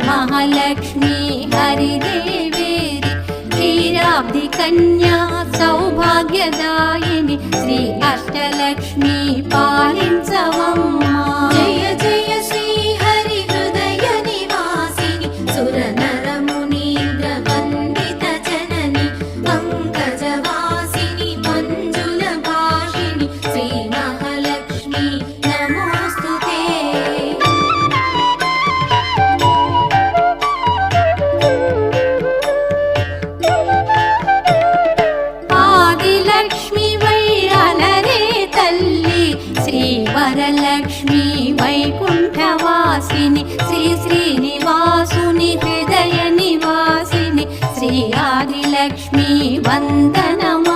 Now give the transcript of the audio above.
महालक्ष्मी हरिदेवेरि क्षीराब्धि कन्या सौभाग्यदायिनि श्री अष्टलक्ष्मी पालिंचवम्मा जय जय श्री हरि हृदय निवासिनि सुरनर मुनीन्द्र वन्दित जननि पंकजवासिनि मंजुल भाषिणि श्री महालक्ष्मी नमोस्तुते आदिलक्ष्मी वैरलरे तल्ली श्री वरलक्ष्मी वैकुण्ठवासिनि श्री श्रीनिवासुनि हृदय निवासिनि श्री आदिलक्ष्मी वन्दनम्